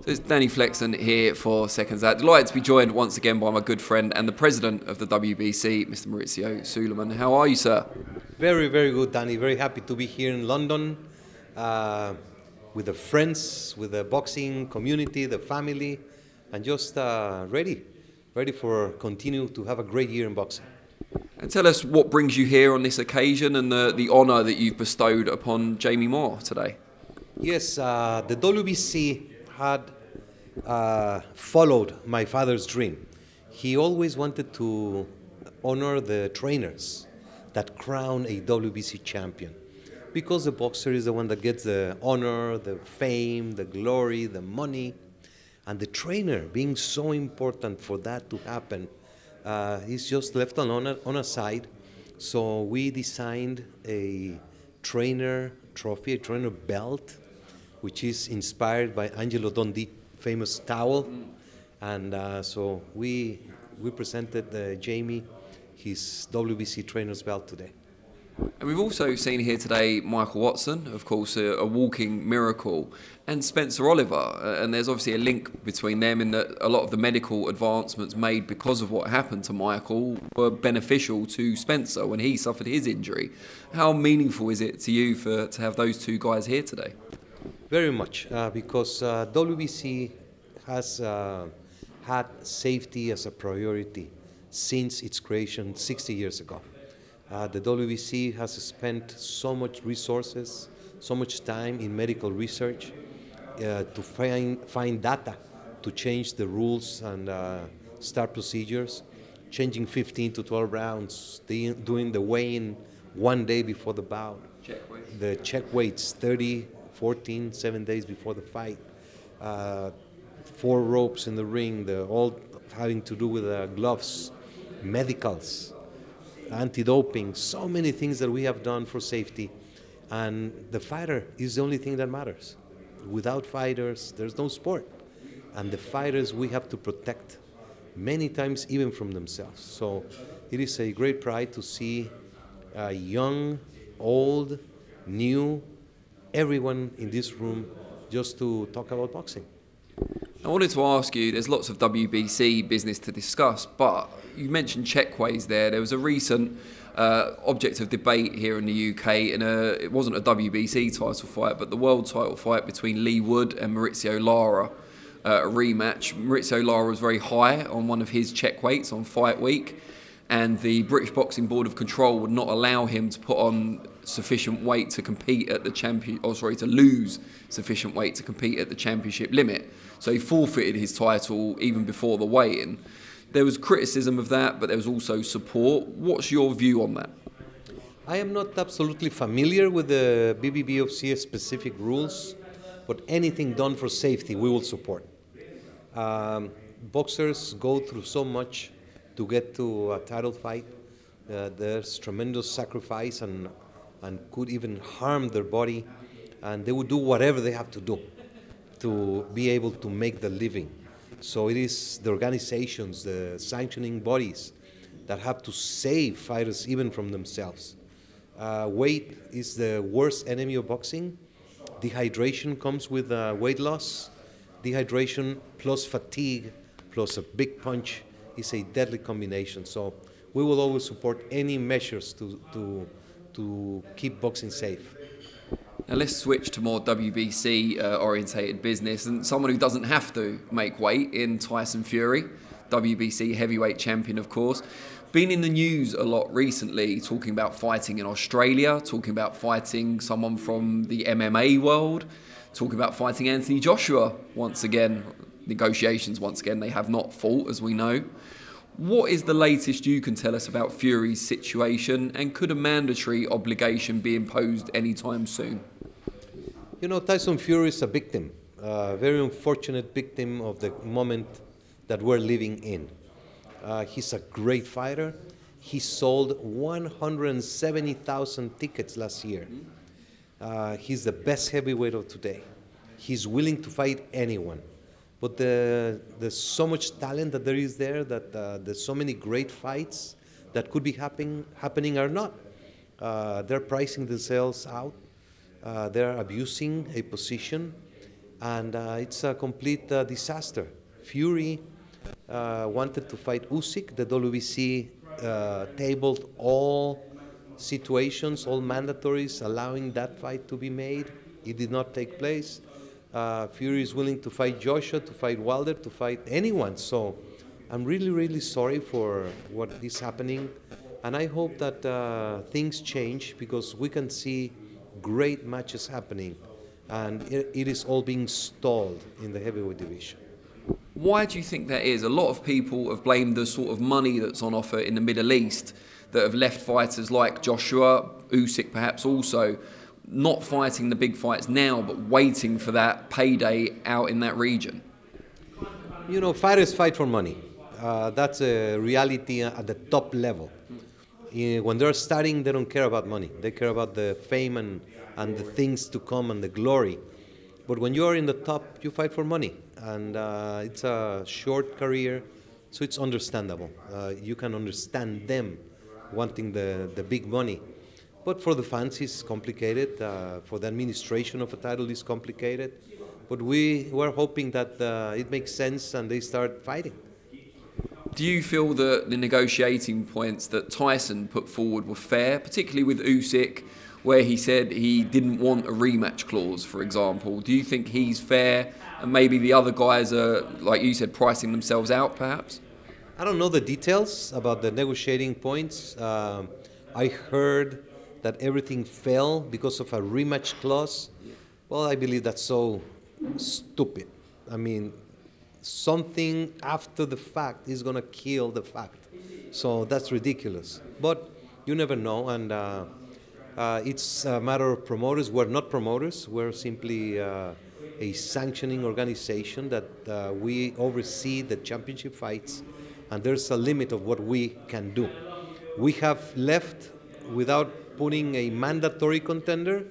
It's Danny Flexen here for SecondsOut. Delighted to be joined once again by my good friend and the president of the WBC, Mr. Mauricio Sulaiman. How are you, sir? Very, very good, Danny. Very happy to be here in London with the friends, with the boxing community, the family, and just ready for continue to have a great year in boxing. And tell us what brings you here on this occasion and the honour that you've bestowed upon Jamie Moore today. Yes, the WBC had followed my father's dream. He always wanted to honor the trainers that crown a WBC champion, because the boxer is the one that gets the honor, the fame, the glory, the money, and the trainer being so important for that to happen is just left on a side. So we designed a trainer trophy, a trainer belt, which is inspired by Angelo Dondit famous towel, and so we presented Jamie his WBC trainer's belt today. And we've also seen here today Michael Watson, of course, a walking miracle, and Spencer Oliver, and there's obviously a link between them in that a lot of the medical advancements made because of what happened to Michael were beneficial to Spencer when he suffered his injury. How meaningful is it to you to have those two guys here today? Very much, because WBC has had safety as a priority since its creation 60 years ago. The WBC has spent so much resources, so much time in medical research to find data to change the rules and start procedures, changing 15 to 12 rounds, doing the weigh-in one day before the bout, the check weights 30, 14, 7 days before the fight, 4 ropes in the ring, all having to do with gloves, medicals, anti-doping, so many things that we have done for safety. And the fighter is the only thing that matters. Without fighters, there's no sport. And the fighters we have to protect, many times even from themselves. So it is a great pride to see young, old, new, everyone in this room just to talk about boxing. I wanted to ask you, there's lots of WBC business to discuss, but you mentioned checkways there. There was a recent object of debate here in the UK, and it wasn't a WBC title fight, but the world title fight between Leigh Wood and Mauricio Lara, a rematch. Mauricio Lara was very high on one of his check weights on fight week, and the British Boxing Board of Control would not allow him to put on sufficient weight to compete at the to lose sufficient weight to compete at the championship limit. So he forfeited his title even before the weigh-in. There was criticism of that, but there was also support. What's your view on that? I am not absolutely familiar with the BBBOC specific rules, but anything done for safety we will support. Boxers go through so much to get to a title fight. There's tremendous sacrifice and could even harm their body, and they would do whatever they have to do to be able to make the living. So it is the organizations, the sanctioning bodies that have to save fighters even from themselves. Weight is the worst enemy of boxing. Dehydration comes with weight loss. Dehydration plus fatigue plus a big punch is a deadly combination. So we will always support any measures to keep boxing safe. Now let's switch to more WBC orientated business, and someone who doesn't have to make weight in Tyson Fury, WBC heavyweight champion of course. Been in the news a lot recently, talking about fighting in Australia, talking about fighting someone from the MMA world, talking about fighting Anthony Joshua once again. Negotiations once again, they have not fought, as we know. What is the latest you can tell us about Fury's situation, and could a mandatory obligation be imposed anytime soon? You know, Tyson Fury is a victim, a very unfortunate victim of the moment that we're living in. He's a great fighter. He sold 170,000 tickets last year. He's the best heavyweight of today. He's willing to fight anyone. But there's so much talent that there is there, that there's so many great fights that could be happening or not. They're pricing themselves out. They're abusing a position. and it's a complete disaster. Fury wanted to fight Usyk. The WBC tabled all situations, all mandatories, allowing that fight to be made. It did not take place. Fury is willing to fight Joshua, to fight Wilder, to fight anyone. So I'm really, really sorry for what is happening. And I hope that things change, because we can see great matches happening. And it is all being stalled in the heavyweight division. Why do you think that is? A lot of people have blamed the sort of money that's on offer in the Middle East that have left fighters like Joshua, Usyk perhaps also, not fighting the big fights now, but waiting for that payday out in that region. You know, fighters fight for money. That's a reality at the top level. When they're starting, they don't care about money. They care about the fame and the things to come and the glory. But when you're in the top, you fight for money. And it's a short career, so it's understandable. You can understand them wanting the big money. But for the fans, it's complicated. For the administration of a title, it's complicated. But we were hoping that it makes sense and they start fighting. Do you feel that the negotiating points that Tyson put forward were fair, particularly with Usyk, where he said he didn't want a rematch clause, for example? Do you think he's fair, and maybe the other guys are, like you said, pricing themselves out, perhaps? I don't know the details about the negotiating points. I heard that everything fell because of a rematch clause. Well, I believe that's so stupid. I mean, something after the fact is going to kill the fact. So that's ridiculous. But you never know, and it's a matter of promoters. We're not promoters. We're simply a sanctioning organization that we oversee the championship fights, and there's a limit of what we can do. We have left without putting a mandatory contender.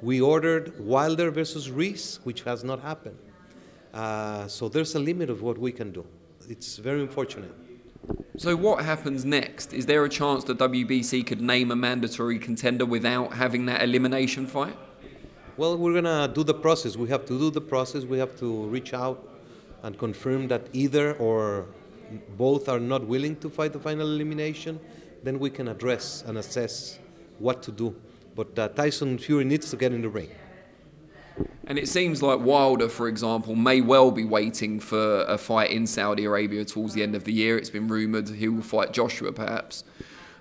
We ordered Wilder versus Reese, which has not happened. So there's a limit of what we can do. It's very unfortunate. So what happens next? Is there a chance the WBC could name a mandatory contender without having that elimination fight? Well, we're going to do the process. We have to do the process. We have to reach out and confirm that either or both are not willing to fight the final elimination. Then we can address and assess what to do. But Tyson Fury needs to get in the ring. And it seems like Wilder, for example, may well be waiting for a fight in Saudi Arabia towards the end of the year. It's been rumoured he will fight Joshua, perhaps,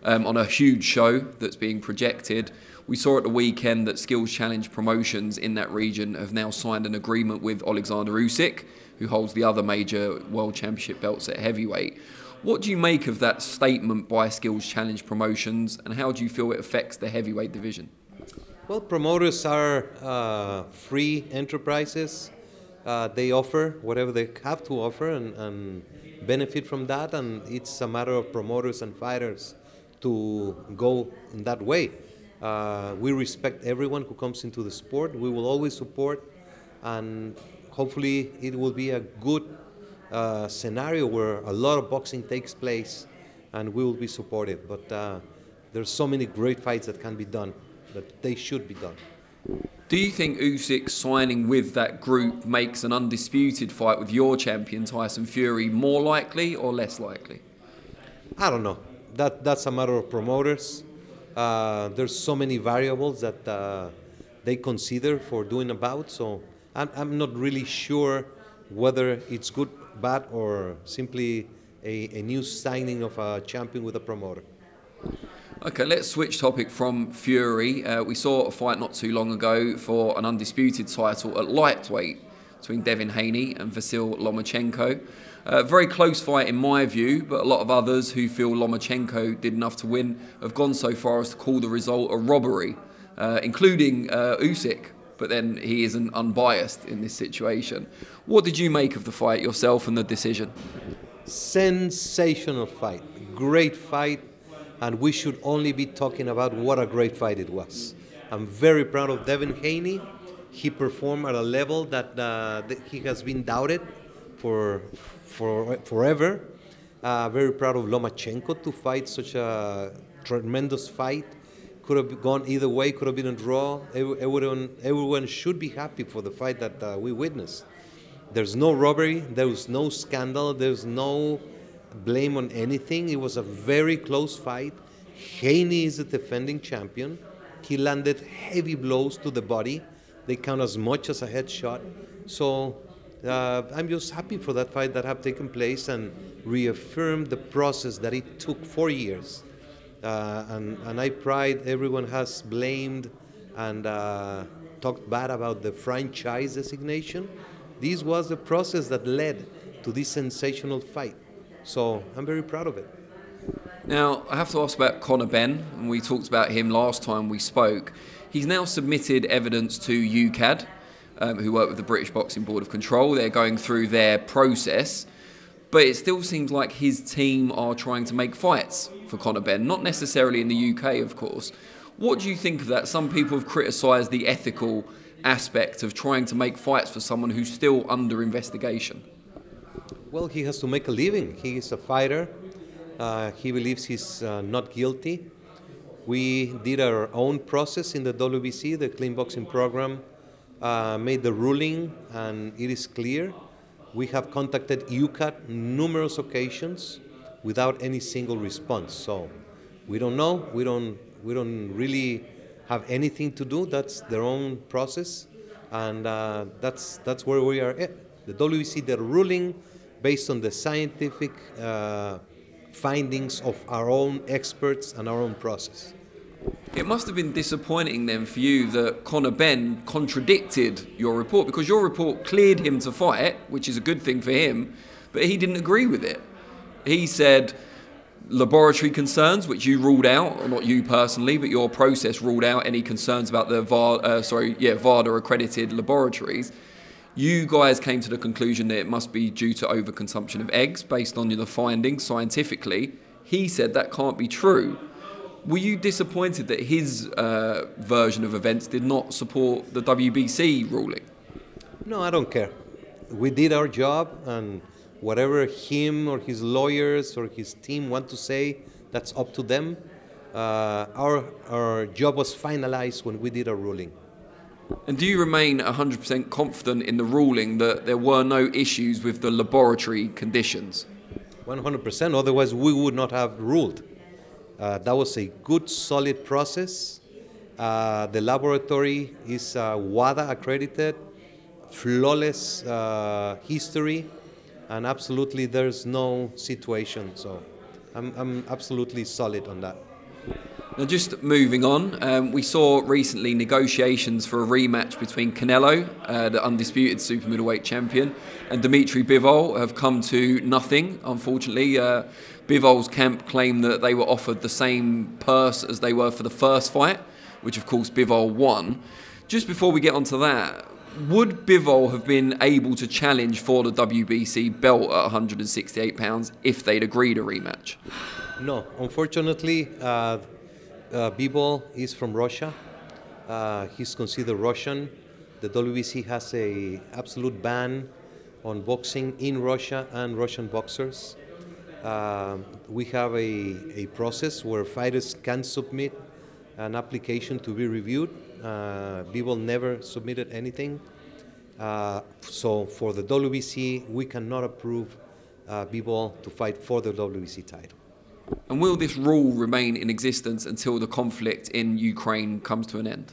on a huge show that's being projected. We saw at the weekend that Skills Challenge Promotions in that region have now signed an agreement with Oleksandr Usyk, who holds the other major world championship belts at heavyweight. What do you make of that statement by Skills Challenge Promotions, and how do you feel it affects the heavyweight division? Well, promoters are free enterprises. They offer whatever they have to offer and benefit from that, and it's a matter of promoters and fighters to go in that way. We respect everyone who comes into the sport. We will always support, and hopefully it will be a good scenario where a lot of boxing takes place, and we will be supported. But there's so many great fights that can be done, that they should be done. Do you think Usyk signing with that group makes an undisputed fight with your champion, Tyson Fury, more likely or less likely? I don't know. That's a matter of promoters. There's so many variables that they consider for doing a bout, so I'm not really sure whether it's good, bad, or simply a new signing of a champion with a promoter. Okay, let's switch topic from Fury. We saw a fight not too long ago for an undisputed title at lightweight between Devin Haney and Vasyl Lomachenko. Very close fight in my view, but a lot of others who feel Lomachenko did enough to win have gone so far as to call the result a robbery, including Usyk, but then he isn't unbiased in this situation. What did you make of the fight yourself and the decision? Sensational fight, great fight. And we should only be talking about what a great fight it was. I'm very proud of Devin Haney. He performed at a level that he has been doubted for forever. Very proud of Lomachenko to fight such a tremendous fight. Could have gone either way, could have been a draw. Everyone should be happy for the fight that we witnessed. There's no robbery, there's no scandal, there's no blame on anything. It was a very close fight. Haney is the defending champion. He landed heavy blows to the body. They count as much as a headshot. So I'm just happy for that fight that have taken place and reaffirmed the process that it took 4 years. And I pride everyone has blamed and talked bad about the franchise designation. This was the process that led to this sensational fight. So I'm very proud of it. Now, I have to ask about Conor Benn, and we talked about him last time we spoke. He's now submitted evidence to UKAD, who work with the British Boxing Board of Control. They're going through their process, but it still seems like his team are trying to make fights for Conor Benn, not necessarily in the UK, of course. What do you think of that? Some people have criticised the ethical aspect of trying to make fights for someone who's still under investigation. Well, he has to make a living. He is a fighter. He believes he's not guilty. We did our own process in the WBC, the clean boxing program, made the ruling, and it is clear. We have contacted UKAD numerous occasions without any single response. So we don't know. We don't really have anything to do. That's their own process, and that's where we are at. The WBC did a ruling based on the scientific findings of our own experts and our own process. It must have been disappointing then for you that Conor Benn contradicted your report, because your report cleared him to fight, which is a good thing for him, but he didn't agree with it. He said laboratory concerns, which you ruled out, or not you personally, but your process ruled out any concerns about the VADA accredited laboratories. You guys came to the conclusion that it must be due to overconsumption of eggs based on the findings scientifically. He said that can't be true. Were you disappointed that his version of events did not support the WBC ruling? No, I don't care. We did our job, and whatever him or his lawyers or his team want to say, that's up to them. Our job was finalized when we did our ruling. And do you remain 100% confident in the ruling that there were no issues with the laboratory conditions? 100%, otherwise we would not have ruled. That was a good, solid process. The laboratory is WADA accredited, flawless history, and absolutely there's no situation. So I'm absolutely solid on that. Now, just moving on, we saw recently negotiations for a rematch between Canelo, the undisputed super middleweight champion, and Dmitry Bivol have come to nothing, unfortunately. Bivol's camp claimed that they were offered the same purse as they were for the first fight, which of course Bivol won. Just before we get onto that, would Bivol have been able to challenge for the WBC belt at 168 pounds if they'd agreed a rematch? No, unfortunately, Bivol is from Russia. He's considered Russian. The WBC has an absolute ban on boxing in Russia and Russian boxers. We have a process where fighters can submit an application to be reviewed. Bivol never submitted anything. So for the WBC, we cannot approve Bivol to fight for the WBC title. And will this rule remain in existence until the conflict in Ukraine comes to an end?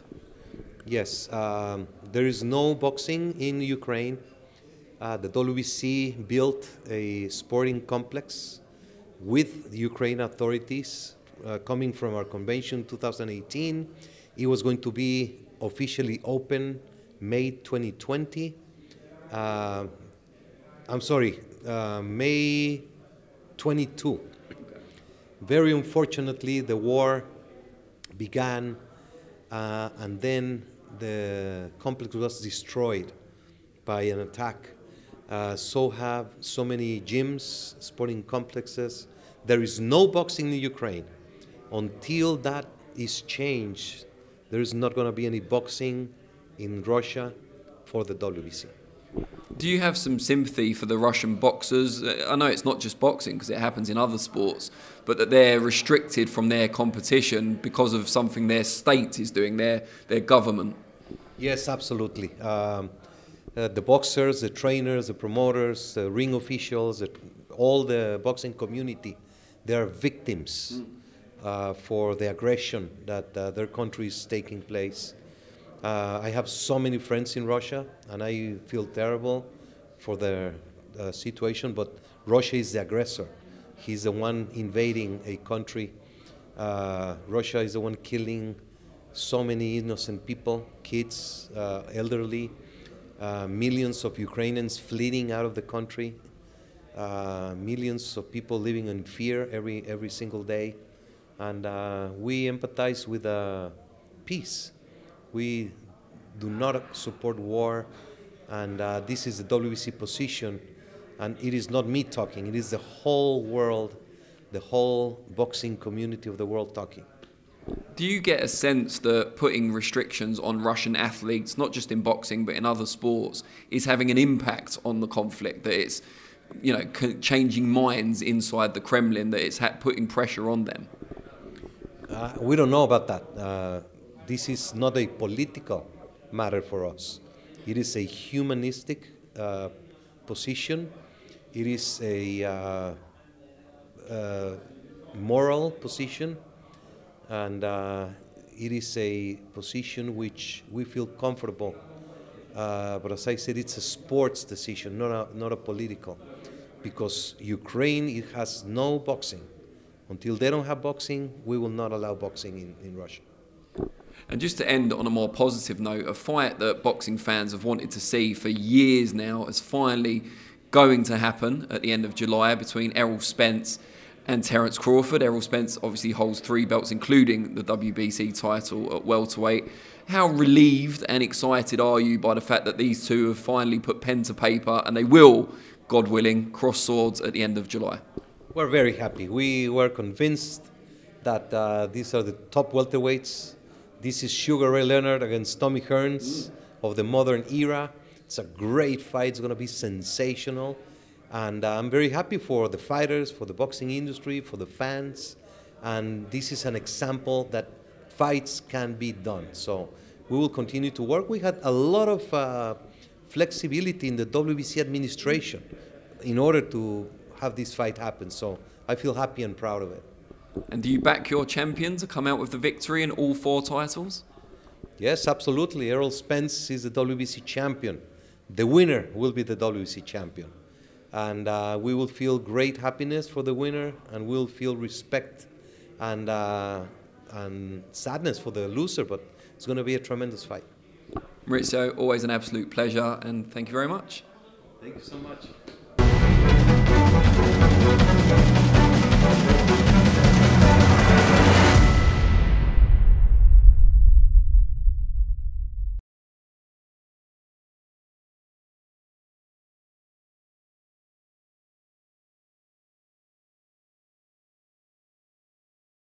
Yes, there is no boxing in Ukraine. The WBC built a sporting complex with the Ukraine authorities coming from our convention 2018. It was going to be officially open May 2020. May 22. Very unfortunately, the war began and then the complex was destroyed by an attack. So have so many gyms, sporting complexes. There is no boxing in Ukraine. Until that is changed, there is not going to be any boxing in Russia for the WBC. Do you have some sympathy for the Russian boxers? I know it's not just boxing because it happens in other sports, but that they're restricted from their competition because of something their state is doing, their government. Yes, absolutely. The boxers, the trainers, the promoters, the ring officials, all the boxing community, they are victims for the aggression that their country is taking place. I have so many friends in Russia, and I feel terrible for their situation, but Russia is the aggressor. He's the one invading a country. Russia is the one killing so many innocent people, kids, elderly, millions of Ukrainians fleeing out of the country, millions of people living in fear every single day. And we empathize with peace. We do not support war, and this is the WBC position, and it is not me talking, it is the whole world, the whole boxing community of the world talking. Do you get a sense that putting restrictions on Russian athletes, not just in boxing but in other sports, is having an impact on the conflict, that it's, you know, changing minds inside the Kremlin, that it's putting pressure on them? We don't know about that. This is not a political matter for us. It is a humanistic position. It is a moral position, and it is a position which we feel comfortable. But as I said, it's a sports decision, not a political, because Ukraine, it has no boxing. Until they don't have boxing, we will not allow boxing in Russia. And just to end on a more positive note, a fight that boxing fans have wanted to see for years now is finally going to happen at the end of July between Errol Spence and Terence Crawford. Errol Spence obviously holds 3 belts, including the WBC title at welterweight. How relieved and excited are you by the fact that these two have finally put pen to paper and they will, God willing, cross swords at the end of July? We're very happy. We were convinced that these are the top welterweights. This is Sugar Ray Leonard against Tommy Hearns of the modern era. It's a great fight. It's going to be sensational. And I'm very happy for the fighters, for the boxing industry, for the fans. And this is an example that fights can be done. So we will continue to work. We had a lot of flexibility in the WBC administration in order to have this fight happen. So I feel happy and proud of it. And do you back your champion to come out with the victory in all 4 titles? Yes, absolutely. Errol Spence is the WBC champion. The winner will be the WBC champion. And we will feel great happiness for the winner, and we'll feel respect and sadness for the loser, but it's going to be a tremendous fight. Mauricio, always an absolute pleasure, and thank you very much. Thank you so much.